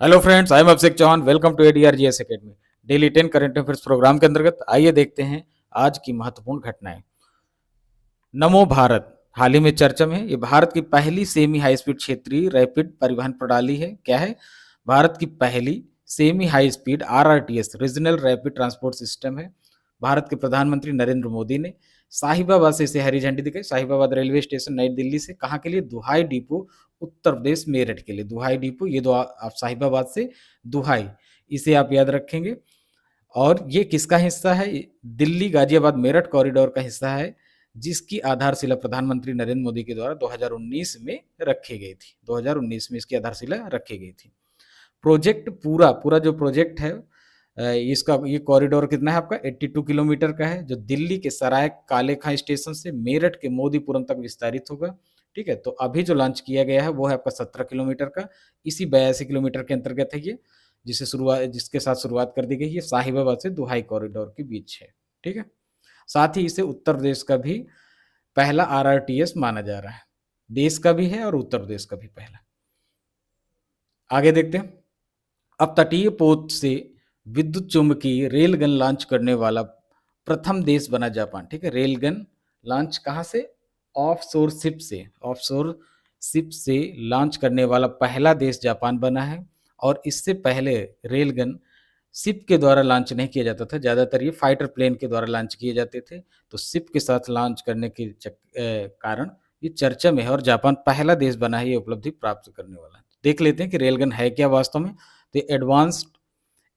Hello friends, I am Abhishek Chauhan. Welcome to ADRGS academy. Daily 10 current affairs program के अंतर्गत आइए देखते हैं आज की महत्वपूर्ण घटनाएं। नमो भारत हाल ही में चर्चा में है। ये भारत की पहली सेमी हाई स्पीड क्षेत्रीय रैपिड परिवहन प्रणाली है। क्या है? भारत की पहली semi high speed RRTS regional rapid transport system है। भारत के प्रधानमंत्री नरेंद्र मोदी ने साहिबाबाद से इसे हरी झंडी दिखाई। साहिबाबाद रेलवे स्टेशन नई दिल्ली से कहाँ के लिए? दुहाई डिपो, उत्तर प्रदेश मेरठ के लिए। दुहाई डिपो, ये दो आप साहिबाबाद से दुहाई, इसे आप याद रखेंगे। और ये किसका हिस्सा है? दिल्ली गाजियाबाद मेरठ कॉरिडोर का हिस्सा है, जिसकी आधारशिला प्रधानमंत्री नरेंद्र मोदी के द्वारा 2019 में रखी गई थी। 2019 में इसकी आधारशिला रखी गई थी। प्रोजेक्ट पूरा पूरा जो प्रोजेक्ट है, इसका ये कॉरिडोर कितना है आपका? 82 किलोमीटर का है, जो दिल्ली के सराय काले खां स्टेशन से मेरठ के मोदीपुरम तक विस्तारित होगा। ठीक है, तो अभी जो लॉन्च किया गया है वो है आपका 17 किलोमीटर का। इसी 82 किलोमीटर के अंतर्गत है ये, जिसके साथ शुरुआत कर दी गई है। साहिबाबाद से दुहाई कॉरिडोर के बीच है। ठीक है, साथ ही इसे उत्तर प्रदेश का भी पहला RRTS माना जा रहा है। देश का भी है और उत्तर प्रदेश का भी पहला। आगे देखते हैं। अब तटीय पोत से विद्युत चुम्बकीय रेलगन लॉन्च करने वाला प्रथम देश बना जापान। ठीक है, रेलगन लॉन्च कहाँ से? ऑफशोर शिप से। ऑफशोर शिप से लॉन्च करने वाला पहला देश जापान बना है। और इससे पहले रेलगन शिप के द्वारा लॉन्च नहीं किया जाता था, ज़्यादातर ये फाइटर प्लेन के द्वारा लॉन्च किए जाते थे। तो शिप के साथ लॉन्च करने के कारण ये चर्चा में है और जापान पहला देश बना है ये उपलब्धि प्राप्त करने वाला। देख लेते हैं कि रेलगन है क्या वास्तव में। तो एडवांस्ड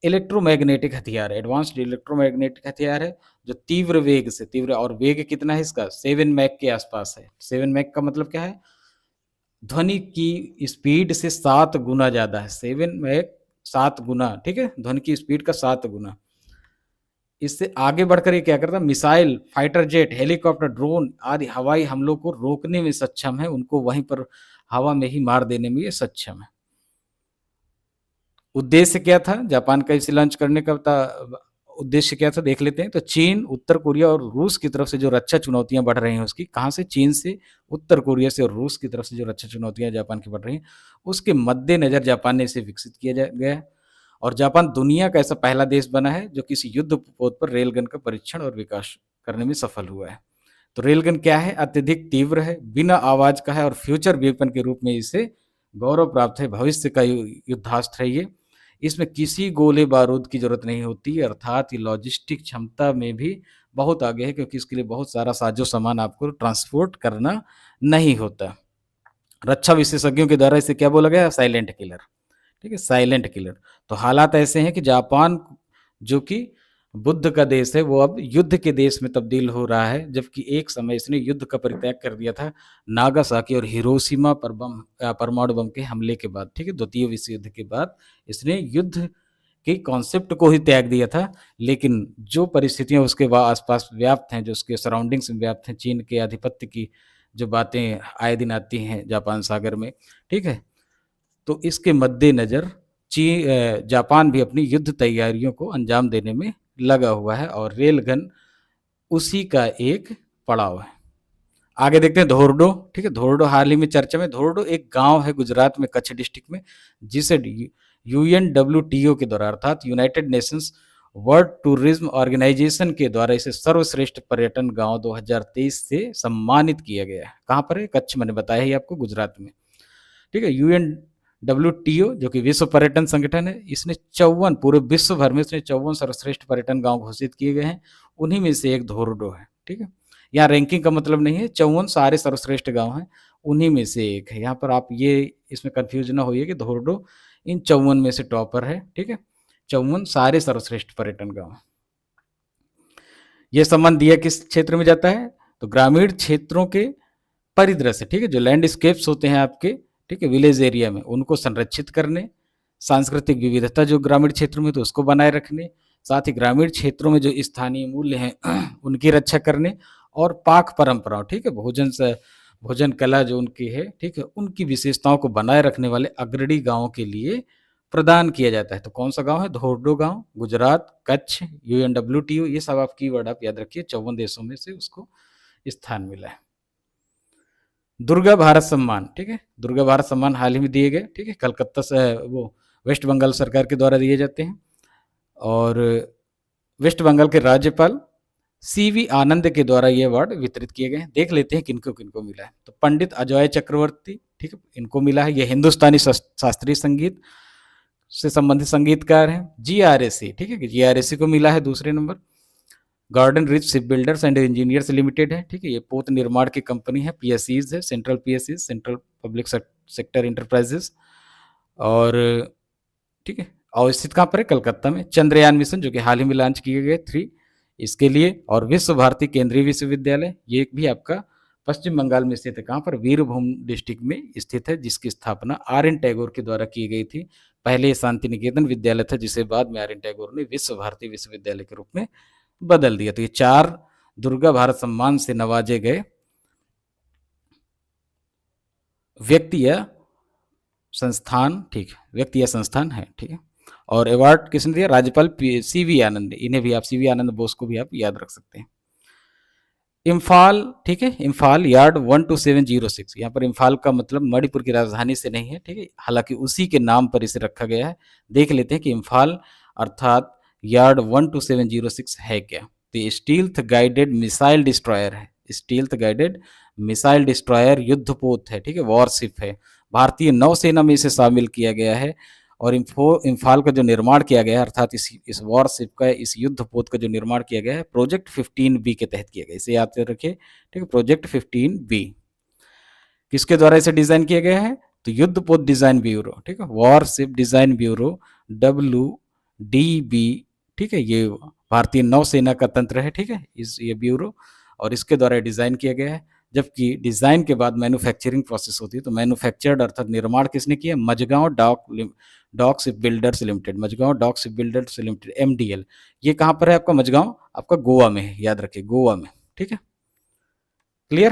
इलेक्ट्रोमैग्नेटिक हथियार है। एडवांस्ड इलेक्ट्रोमैग्नेटिक हथियार है, जो तीव्र वेग से, तीव्र और वेग कितना है इसका? 7 मैक के आसपास है। 7 मैक का मतलब क्या है? ध्वनि की स्पीड से 7 गुना ज़्यादा है। 7 मैक 7 गुना, ठीक है, ध्वनि की स्पीड का 7 गुना। इससे आगे बढ़कर ये क्या करता है? Missile, fighter jet, helicopter, drone आदि हवाई हमलों को रोकने में सक्षम है। उनको वहीं पर हवा में ही मार देने में ये सक्षम है। उद्देश्य क्या था जापान का इसे लॉन्च करने का? उद्देश्य क्या था देख लेते हैं। तो चीन, उत्तर कोरिया और रूस की तरफ से जो रक्षा चुनौतियां बढ़ रही हैं उसकी, कहाँ से? चीन से, उत्तर कोरिया से और रूस की तरफ से जो रक्षा चुनौतियां जापान की बढ़ रही हैं, उसके मद्देनजर जापान ने इसे विकसित किया गया है। और जापान दुनिया का ऐसा पहला देश बना है जो किसी युद्ध पोत पर रेलगन का परीक्षण और विकास करने में सफल हुआ है। तो रेलगन क्या है? अत्यधिक तीव्र है, बिना आवाज का है और फ्यूचर वेपन के रूप में इसे गौरव प्राप्त है। भविष्य का युद्धास्त्र है ये। इसमें किसी गोले बारूद की जरूरत नहीं होती, अर्थात ये लॉजिस्टिक क्षमता में भी बहुत आगे है, क्योंकि इसके लिए बहुत सारा साजो सामान आपको ट्रांसपोर्ट करना नहीं होता। रक्षा विशेषज्ञों के द्वारा इसे क्या बोला गया? Silent killer. ठीक है, साइलेंट किलर। तो हालात ऐसे हैं कि जापान, जो कि बुद्ध का देश है, वो अब युद्ध के देश में तब्दील हो रहा है, जबकि एक समय इसने युद्ध का परित्याग कर दिया था नागासाकी और हिरोशिमा पर परमाणु बम के हमले के बाद। ठीक है, द्वितीय विश्व युद्ध के बाद इसने युद्ध के कॉन्सेप्ट को ही त्याग दिया था। लेकिन जो परिस्थितियां उसके आसपास व्याप्त हैं, जो उसके सराउंडिंग्स में व्याप्त हैं, चीन के आधिपत्य की जो बातें आए दिन आती हैं जापान सागर में, ठीक है, तो इसके मद्देनजर जापान भी अपनी युद्ध तैयारियों को अंजाम देने में लगा हुआ है और रेलगन उसी का एक पड़ाव है। आगे देखते हैं धोरडो। ठीक है, धोरडो हाल ही में चर्चा में। धोरडो एक गांव है गुजरात में, कच्छ डिस्ट्रिक्ट में, जिसे UNWTO के द्वारा, अर्थात United Nations World Tourism Organization के द्वारा इसे सर्वश्रेष्ठ पर्यटन गांव 2023 से सम्मानित किया गया है। कहाँ पर है? कच्छ, मैंने बताया ही आपको, गुजरात में। ठीक है, UNWTO जो कि विश्व पर्यटन संगठन है, इसने 54, पूरे विश्व भर में इसने 54 सर्वश्रेष्ठ पर्यटन गांव घोषित किए गए हैं। उन्हीं में से एक धोरडो है। ठीक है, यहाँ रैंकिंग का मतलब नहीं है, 54 सारे सर्वश्रेष्ठ गांव हैं, उन्हीं में से एक है। यहाँ पर आप ये इसमें कंफ्यूज ना होइए कि धोरडो इन 54 में से टॉपर है। ठीक है, 54 सारे सर्वश्रेष्ठ पर्यटन गांव। ये सम्मान दिया किस क्षेत्र में जाता है? तो ग्रामीण क्षेत्रों के परिदृश्य, ठीक है, जो लैंडस्केप्स होते हैं आपके, ठीक है, विलेज एरिया में, उनको संरक्षित करने, सांस्कृतिक विविधता जो ग्रामीण क्षेत्रों में, तो उसको बनाए रखने, साथ ही ग्रामीण क्षेत्रों में जो स्थानीय मूल्य हैं उनकी रक्षा करने, और पाक परंपराओं, ठीक है, भोजन कला जो उनकी है, ठीक है, उनकी विशेषताओं को बनाए रखने वाले अग्रणी गांवों के लिए प्रदान किया जाता है। तो कौन सा गांव है? धोरडो गांव, गुजरात, कच्छ, UNWTO, ये सब आप कीवर्ड आप याद रखिए। 54 देशों में से उसको स्थान मिला है। दुर्गा भारत सम्मान, ठीक है, दुर्गा भारत सम्मान हाल ही में दिए गए। ठीक है, कलकत्ता से वो वेस्ट बंगाल सरकार के द्वारा दिए जाते हैं। और वेस्ट बंगाल के राज्यपाल सीवी आनंद के द्वारा ये अवार्ड वितरित किए गए हैं। देख लेते हैं किनको किनको मिला है। तो पंडित अजय चक्रवर्ती, ठीक है, इनको मिला है। ये हिंदुस्तानी शास्त्रीय संगीत से संबंधित संगीतकार हैं। जीआरएसी, ठीक है, जीआरएसी को मिला है दूसरे number. Garden rich ship builders and engineers limited है, ठीक है, ये पोत निर्माण की कंपनी है। पीएसईज है, central PSEs, central public sector enterprises. और ठीक है, और स्थित कहाँ पर है? कलकत्ता में। चंद्रयान मिशन जो कि हाल ही में लॉन्च किए गए 3 इसके लिए। और विश्व भारती केंद्रीय विश्वविद्यालय, ये भी आपका पश्चिम बंगाल में स्थित है। कहाँ पर? वीरभूम डिस्ट्रिक्ट में स्थित है, जिसकी स्थापना आर.एन. टैगोर के द्वारा की गई थी। पहले ये शांति निकेतन विद्यालय था, जिसे बाद में आर.एन. टैगोर ने विश्व भारती विश्वविद्यालय के रूप में बदल दिया। तो ये 4 दुर्गा भारत सम्मान से नवाजे गए व्यक्ति या संस्थान, ठीक है, व्यक्ति या संस्थान है, ठीक है। और अवार्ड किसने दिया? राज्यपाल सीवी आनंद। इन्हें भी आप, सीवी आनंद बोस को भी आप याद रख सकते हैं। इम्फाल, ठीक है, इम्फाल यार्ड 12706। यहाँ पर इम्फाल का मतलब मणिपुर की राजधानी से नहीं है, ठीक है, हालांकि उसी के नाम पर इसे रखा गया है। देख लेते हैं कि इम्फाल अर्थात यार्ड 12706 है क्या। तो स्टील्थ गाइडेड मिसाइल डिस्ट्रॉयर है। स्टील्थ गाइडेड मिसाइल डिस्ट्रॉयर युद्धपोत है, ठीक है, वॉरशिप है। भारतीय नौसेना में इसे शामिल किया गया है। और इम्फाल का जो निर्माण किया गया है, अर्थात इस वॉरशिप का, इस युद्धपोत का जो निर्माण किया गया है, प्रोजेक्ट 15B के तहत किया गया। इसे याद रखिए, ठीक है, प्रोजेक्ट 15B। किसके द्वारा इसे डिजाइन किया गया है? तो युद्धपोत डिजाइन ब्यूरो, ठीक है, वॉरशिप डिजाइन ब्यूरो, WDB, ठीक है, ये भारतीय नौसेना का तंत्र है, ठीक है, ये ब्यूरो, और इसके द्वारा डिजाइन किया गया है। जबकि डिजाइन के बाद मैन्युफैक्चरिंग प्रोसेस होती है। तो मैन्युफैक्चर्ड अर्थात निर्माण किसने किया? Mazagon dock ship builders limited, Mazagon dock ship builders limited, MDL। ये कहाँ पर है आपका? मजगांव आपका गोवा में है, याद रखिए, गोवा में, ठीक है, क्लियर।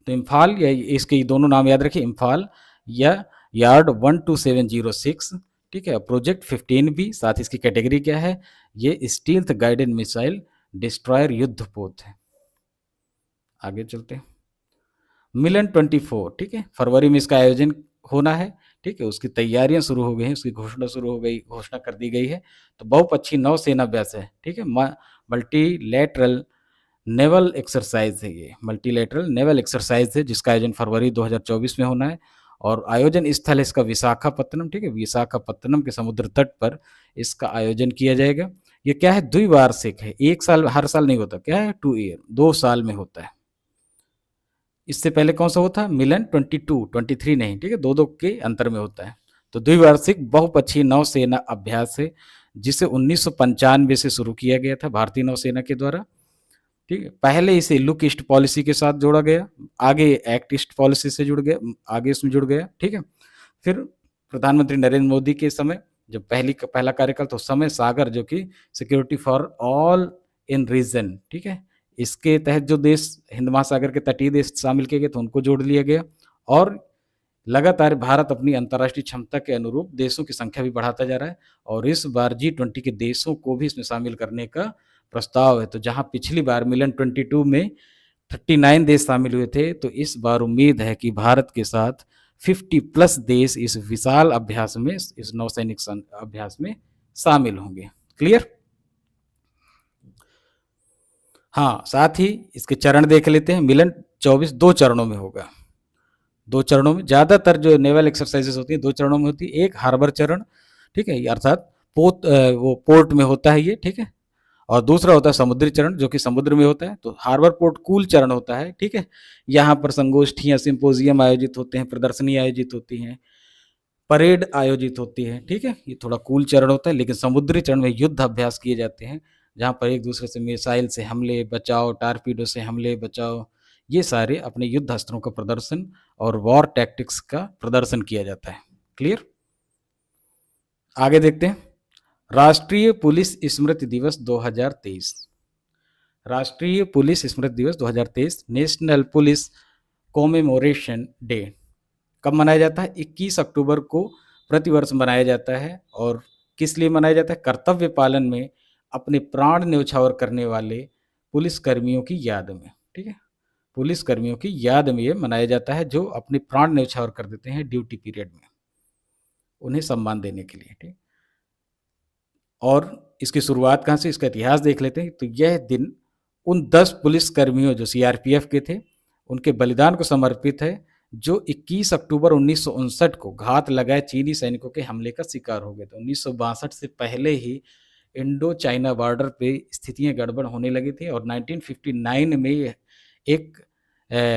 तो इम्फाल या इसके दोनों नाम याद रखिए, इम्फाल या यार्ड 12706, ठीक है, प्रोजेक्ट 15B। साथ इसकी कैटेगरी क्या है? ये स्टील्थ गाइडेड मिसाइल डिस्ट्रॉयर युद्धपोत है। आगे चलते हैं। मिलन 24, ठीक है, फरवरी में इसका आयोजन होना है, ठीक है, उसकी तैयारियां शुरू हो गई हैं, उसकी घोषणा शुरू हो गई, घोषणा कर दी गई है। तो बहुपक्षीय नौसेना अभ्यास है, ठीक है, मल्टीलेटरल नेवल एक्सरसाइज है। ये मल्टीलेटरल नेवल एक्सरसाइज है, जिसका आयोजन फरवरी 2024 में होना है। और आयोजन स्थल है इसका विशाखापत्तनम, ठीक है, विशाखापत्तनम के समुद्र तट पर इसका आयोजन किया जाएगा। ये क्या है? द्विवार्षिक है, एक साल, हर साल नहीं होता। क्या है? 2 ईयर, 2 साल में होता है। इससे पहले कौन सा होता है? मिलन 22, 23 नहीं, ठीक है, 2-2 के अंतर में होता है। तो द्विवार्षिक बहुपक्षीय नौसेना अभ्यास है, जिसे 1995 से शुरू किया गया था भारतीय नौसेना के द्वारा, ठीक है। पहले इसे लुक ईस्ट पॉलिसी के साथ जोड़ा गया, आगे एक्ट ईस्ट पॉलिसी से जुड़ गया, आगे इसमें जुड़ गया, ठीक है। फिर प्रधानमंत्री नरेंद्र मोदी के समय जब पहला कार्यकाल, तो समय सागर जो कि security for all in region, ठीक है, इसके तहत जो देश हिंद महासागर के तटीय देश शामिल किए गए, तो उनको जोड़ लिया गया। और लगातार भारत अपनी अंतर्राष्ट्रीय क्षमता के अनुरूप देशों की संख्या भी बढ़ाता जा रहा है। और इस बार G20 के देशों को भी इसमें शामिल करने का प्रस्ताव है। तो जहां पिछली बार मिलन 22 में 39 देश शामिल हुए थे, तो इस बार उम्मीद है कि भारत के साथ 50+ देश इस विशाल अभ्यास में, इस नौसैनिक अभ्यास में शामिल होंगे। क्लियर? हाँ, साथ ही इसके चरण देख लेते हैं। मिलन 24 2 चरणों में होगा। 2 चरणों में, ज्यादातर जो नेवल एक्सरसाइजेस होती है 2 चरणों में होती है। एक हार्बर चरण, ठीक है, अर्थात वो पोर्ट में होता है ये, ठीक है। और दूसरा होता है समुद्री चरण, जो कि समुद्र में होता है। तो हार्बर पोर्ट कूल चरण होता है, ठीक है। यहाँ पर संगोष्ठियां, सिंपोजियम आयोजित होते हैं, प्रदर्शनी आयोजित होती हैं, परेड आयोजित होती है, ठीक है। ये थोड़ा कूल चरण होता है। लेकिन समुद्री चरण में युद्ध अभ्यास किए जाते हैं, जहाँ पर एक दूसरे से मिसाइल से हमले बचाओ, टारपीडो से हमले बचाओ, ये सारे अपने युद्ध अस्त्रों का प्रदर्शन और वॉर टैक्टिक्स का प्रदर्शन किया जाता है। क्लियर? आगे देखते हैं। राष्ट्रीय पुलिस स्मृति दिवस 2023। राष्ट्रीय पुलिस स्मृति दिवस 2023, नेशनल पुलिस कॉमेमोरेशन डे कब मनाया जाता है? 21 अक्टूबर को प्रतिवर्ष मनाया जाता है। और किस लिए मनाया जाता है? कर्तव्य पालन में अपने प्राण न्यौछावर करने वाले पुलिस कर्मियों की याद में, ठीक है, पुलिस कर्मियों की याद में ये मनाया जाता है, जो अपने प्राण न्यौछावर कर देते हैं ड्यूटी पीरियड में। उन्हें सम्मान देने के लिए, ठीक। और इसकी शुरुआत कहाँ से, इसका इतिहास देख लेते हैं। तो यह दिन उन 10 पुलिस कर्मियों जो सीआरपीएफ के थे, उनके बलिदान को समर्पित है, जो 21 अक्टूबर 1959 को घात लगाए चीनी सैनिकों के हमले का शिकार हो गए थे। 1962 से पहले ही इंडो चाइना बॉर्डर पे स्थितियां गड़बड़ होने लगी थी और 1959 में एक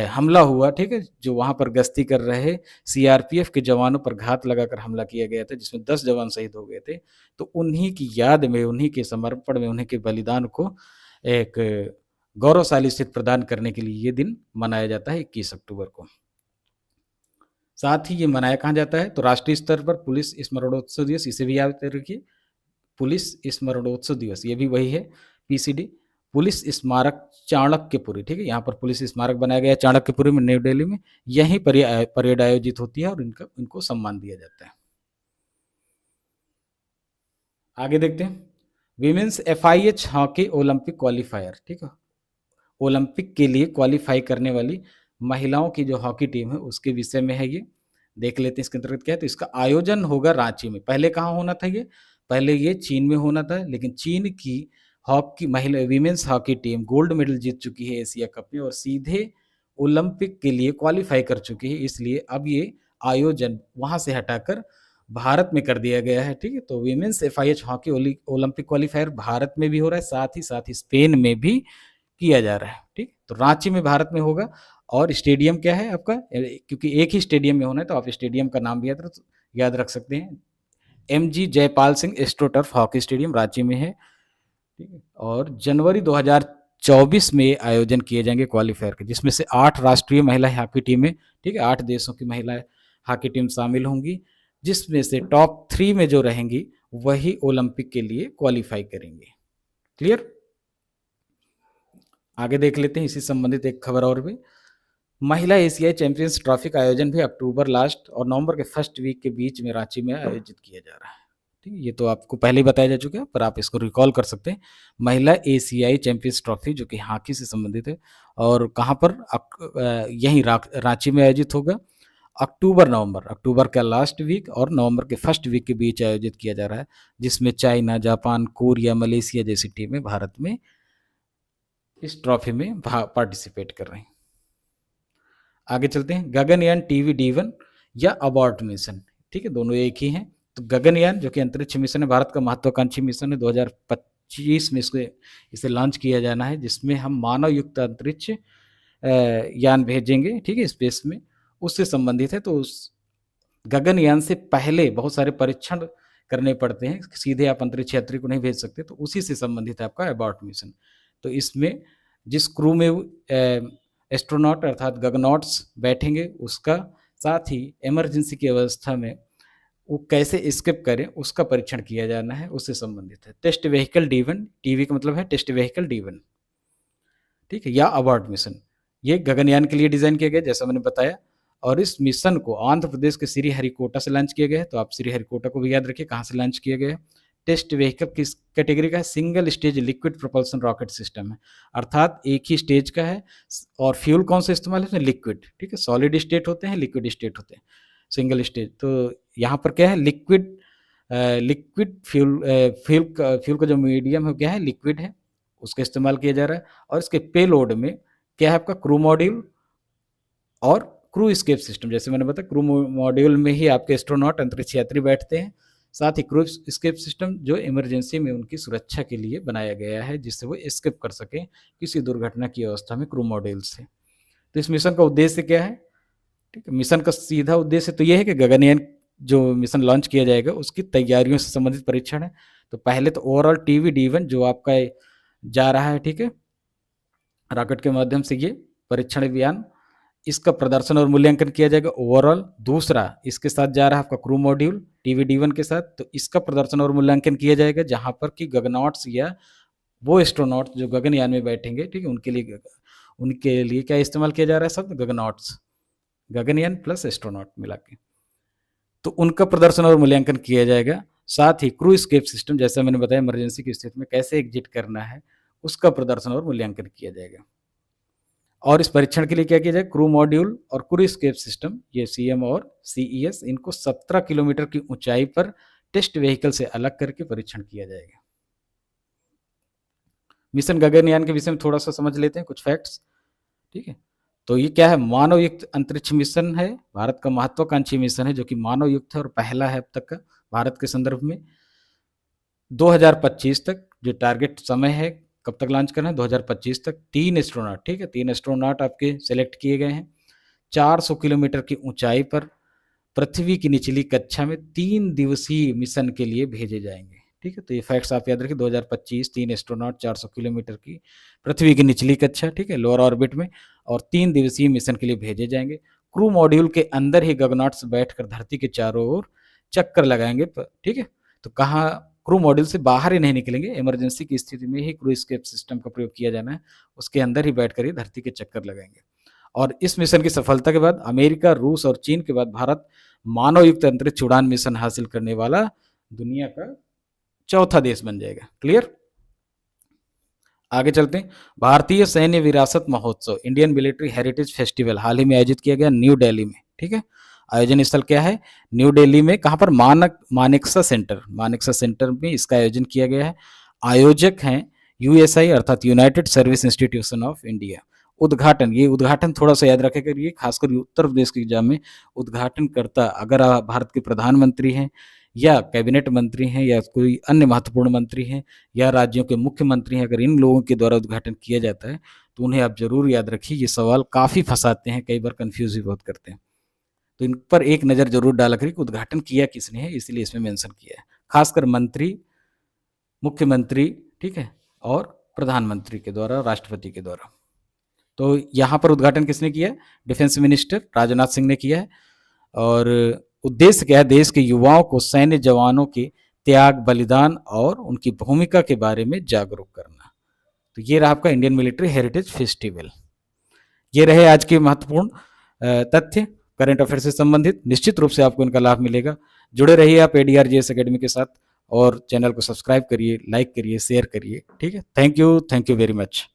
हमला हुआ, ठीक है, जो वहां पर गश्ती कर रहे सीआरपीएफ के जवानों पर घात लगाकर हमला किया गया था, जिसमें 10 जवान शहीद हो गए थे। तो उन्हीं की याद में, उन्हीं के समर्पण में, उन्हीं के बलिदान को एक गौरवशाली स्थिति प्रदान करने के लिए ये दिन मनाया जाता है 21 अक्टूबर को। साथ ही ये मनाया कहाँ जाता है, तो राष्ट्रीय स्तर पर पुलिस स्मरणोत्सव दिवस, इसे भी याद रखिए, पुलिस स्मरणोत्सव दिवस, ये भी वही है, पीसीडी, पुलिस स्मारक चाणक्यपुरी, ठीक है, यहाँ पर पुलिस स्मारक बनाया गया है चाणक्यपुरी में, न्यू दिल्ली में। यहीं परेड आयोजित होती है और इनको सम्मान दिया जाता है। आगे देखते हैं, women's FIH hockey Olympic qualifier, ठीक है, ओलंपिक के लिए क्वालिफाई करने वाली महिलाओं की जो हॉकी टीम है उसके विषय में है ये। देख लेते हैं इसके अंतर्गत क्या है। तो इसका आयोजन होगा रांची में। पहले कहाँ होना था ये? पहले ये चीन में होना था, लेकिन चीन की हॉकी महिला women's hockey team gold medal जीत चुकी है एशिया कप में और सीधे ओलंपिक के लिए क्वालिफाई कर चुकी है, इसलिए अब ये आयोजन वहां से हटाकर भारत में कर दिया गया है, ठीक है। तो women's FIH hockey Olympic qualifier Bharat में भी हो रहा है, साथ ही स्पेन में भी किया जा रहा है, ठीक। तो रांची में भारत में होगा और स्टेडियम क्या है आपका, क्योंकि एक ही स्टेडियम में होना है तो आप स्टेडियम का नाम भी याद रख सकते हैं, MG Jaipal Singh astroturf hockey stadium Ranchi में है, ठीक है। और जनवरी 2024 में आयोजन किए जाएंगे क्वालिफायर के, जिसमें से 8 राष्ट्रीय महिला हॉकी टीमें, ठीक है, 8 देशों की महिला हॉकी टीम शामिल होंगी, जिसमें से टॉप 3 में जो रहेंगी वही ओलंपिक के लिए क्वालिफाई करेंगे। क्लियर? आगे देख लेते हैं इसी संबंधित एक खबर और भी। महिला एशियाई चैंपियंस ट्रॉफी का आयोजन भी अक्टूबर लास्ट और नवंबर के फर्स्ट वीक के बीच में रांची में आयोजित किया जा रहा है, ठीक है। ये तो आपको पहले ही बताया जा चुका है, पर आप इसको रिकॉल कर सकते हैं। महिला एशियाई चैंपियंस ट्रॉफी जो कि हॉकी से संबंधित है और कहाँ पर, यहीं रांची में आयोजित होगा। अक्टूबर का लास्ट वीक और नवंबर के फर्स्ट वीक के बीच आयोजित किया जा रहा है, जिसमें चाइना, जापान, कोरिया, मलेशिया जैसी टीमें भारत में इस ट्रॉफी में पार्टिसिपेट कर रहे हैं। आगे चलते हैं, गगनयान TVD-1 या अबॉर्ट मिशन, ठीक है, दोनों एक ही हैं। तो गगनयान जो कि अंतरिक्ष मिशन है, भारत का महत्वाकांक्षी मिशन है, 2025 में इसे लॉन्च किया जाना है, जिसमें हम मानव युक्त अंतरिक्ष यान भेजेंगे, ठीक है, स्पेस में, उससे संबंधित है। तो उस गगनयान से पहले बहुत सारे परीक्षण करने पड़ते हैं, सीधे आप अंतरिक्ष यात्री को नहीं भेज सकते, तो उसी से संबंधित है आपका अबॉर्ट मिशन। तो इसमें जिस क्रू में एस्ट्रोनॉट अर्थात गगनॉट्स बैठेंगे उसका, साथ ही इमरजेंसी की अवस्था में वो कैसे एस्केप करें उसका परीक्षण किया जाना है, उससे संबंधित है। टेस्ट व्हीकल D1, टीवी का मतलब है टेस्ट व्हीकल D1, ठीक है, या अबॉर्ट मिशन, ये गगनयान के लिए डिजाइन किया गया जैसा मैंने बताया। और इस मिशन को आंध्र प्रदेश के श्रीहरिकोटा से लॉन्च किया गया है। तो आप श्रीहरिकोटा को भी याद रखिए कहाँ से लॉन्च किया गया है। टेस्ट व्हीकल किस कैटेगरी का है? Single stage liquid propulsion rocket system है, अर्थात एक ही स्टेज का है। और फ्यूल कौन सा इस्तेमाल है उसमें? लिक्विड, ठीक है, सॉलिड स्टेट होते हैं, लिक्विड स्टेट होते हैं, सिंगल स्टेज। तो यहाँ पर क्या है? लिक्विड फ्यूल का जो मीडियम है क्या है? लिक्विड है, उसका इस्तेमाल किया जा रहा है। और इसके पेलोड में क्या है आपका? क्रू मॉड्यूल और क्रू स्केप सिस्टम। जैसे मैंने बताया क्रू मॉड्यूल में ही आपके एस्ट्रोनॉट अंतरिक्ष यात्री बैठते हैं, साथ ही क्रू स्केप सिस्टम जो इमरजेंसी में उनकी सुरक्षा के लिए बनाया गया है, जिससे वो स्केप कर सकें किसी दुर्घटना की अवस्था में क्रू मॉड्यूल से। तो इस मिशन का उद्देश्य क्या है? ठीक है, मिशन का सीधा उद्देश्य तो यह है कि गगनयान जो मिशन लॉन्च किया जाएगा उसकी तैयारियों से संबंधित परीक्षण है। तो पहले तो ओवरऑल TVD-1 जो आपका जा रहा है, ठीक है, रॉकेट के माध्यम से ये परीक्षण अभियान, इसका प्रदर्शन और मूल्यांकन किया जाएगा ओवरऑल। दूसरा, इसके साथ जा रहा है आपका क्रू मॉड्यूल TVD-1 के साथ, तो इसका प्रदर्शन और मूल्यांकन किया जाएगा, जहां पर कि गगनॉट्स या वो एस्ट्रोनॉट जो गगनयान में बैठेंगे, ठीक है, उनके लिए क्या इस्तेमाल किया जा रहा है शब्द? गगनॉट्स, गगनयान प्लस एस्ट्रोनॉट मिला के, तो उनका प्रदर्शन और मूल्यांकन किया जाएगा। साथ ही क्रू स्केप सिस्टम, जैसा मैंने बताया इमरजेंसी की स्थिति में कैसे एग्जिट करना है, उसका प्रदर्शन और मूल्यांकन किया जाएगा। और इस परीक्षण के लिए क्या किया जाए, क्रू मॉड्यूल और क्रू एस्केप सिस्टम, ये सीएम और सीईएस, इनको 17 किलोमीटर की ऊंचाई पर टेस्ट व्हीकल से अलग करके परीक्षण किया जाएगा। मिशन गगनयान के विषय में थोड़ा सा समझ लेते हैं, कुछ फैक्ट्स। ठीक है, तो ये क्या है, मानव युक्त अंतरिक्ष मिशन है, भारत का महत्वाकांक्षी मिशन है जो कि मानव युक्त है और पहला है अब तक का भारत के संदर्भ में। 2025 तक जो टारगेट समय है, कब तक लॉन्च करना है, 2025 तक 3 एस्ट्रोनॉट, ठीक है, 3 एस्ट्रोनॉट आपके सिलेक्ट किए गए हैं। 400 किलोमीटर की ऊंचाई पर पृथ्वी की निचली कक्षा में 3 दिवसीय मिशन के लिए भेजे जाएंगे। ठीक है, तो ये फैक्ट्स आप याद रखिए, 2025 3 एस्ट्रोनॉट 400 किलोमीटर की पृथ्वी की निचली कक्षा, ठीक है, लोअर ऑर्बिट में, और 3 दिवसीय मिशन के लिए भेजे जाएंगे। क्रू मॉड्यूल के अंदर ही गगनॉट्स बैठकर धरती के चारों ओर चक्कर लगाएंगे। ठीक है, तो कहाँ, क्रू मॉड्यूल से बाहर ही नहीं निकलेंगे, इमरजेंसी की स्थिति में ही क्रू एस्केप सिस्टम का प्रयोग किया जाना है, उसके अंदर ही बैठकर ही धरती के चक्कर लगाएंगे। और इस मिशन की सफलता के बाद अमेरिका, रूस और चीन के बाद भारत मानव युक्त अंतरिक्ष उड़ान मिशन हासिल करने वाला दुनिया का चौथा देश बन जाएगा। क्लियर, आगे चलते हैं। भारतीय सैन्य विरासत महोत्सव, इंडियन मिलिट्री हेरिटेज फेस्टिवल, हाल ही में आयोजित किया गया न्यू दिल्ली में। ठीक है, आयोजन स्थल क्या है, न्यू दिल्ली में। कहां पर, मानेकशा सेंटर में इसका आयोजन किया गया है। आयोजक हैं यूएसआई अर्थात United service institution of India. उद्घाटन, ये उद्घाटन थोड़ा सा याद रखें करिए, खासकर उत्तर प्रदेश के एग्जाम में उद्घाटनकर्ता अगर आप भारत के प्रधानमंत्री हैं या कैबिनेट मंत्री हैं या कोई अन्य महत्वपूर्ण मंत्री हैं या राज्यों के मुख्यमंत्री हैं, अगर इन लोगों के द्वारा उद्घाटन किया जाता है तो उन्हें आप जरूर याद रखिए। ये सवाल काफ़ी फंसाते हैं, कई बार कंफ्यूज भी बहुत करते हैं, तो इन पर एक नज़र जरूर डाला करिए कि उद्घाटन किया किसने है, इसलिए इसमें मेंशन किया है। खासकर मंत्री, मुख्यमंत्री, ठीक है, और प्रधानमंत्री के द्वारा, राष्ट्रपति के द्वारा। तो यहाँ पर उद्घाटन किसने किया है, डिफेंस मिनिस्टर राजनाथ सिंह ने किया है। और उद्देश्य क्या है, देश के युवाओं को सैन्य जवानों के त्याग, बलिदान और उनकी भूमिका के बारे में जागरूक करना। तो ये रहा आपका इंडियन मिलिट्री हेरिटेज फेस्टिवल। ये रहे आज के महत्वपूर्ण तथ्य करंट अफेयर से संबंधित। निश्चित रूप से आपको इनका लाभ मिलेगा। जुड़े रहिए आप ADRGS एकेडमी के साथ और चैनल को सब्सक्राइब करिए, लाइक करिए, शेयर करिए। ठीक है, थैंक यू वेरी मच।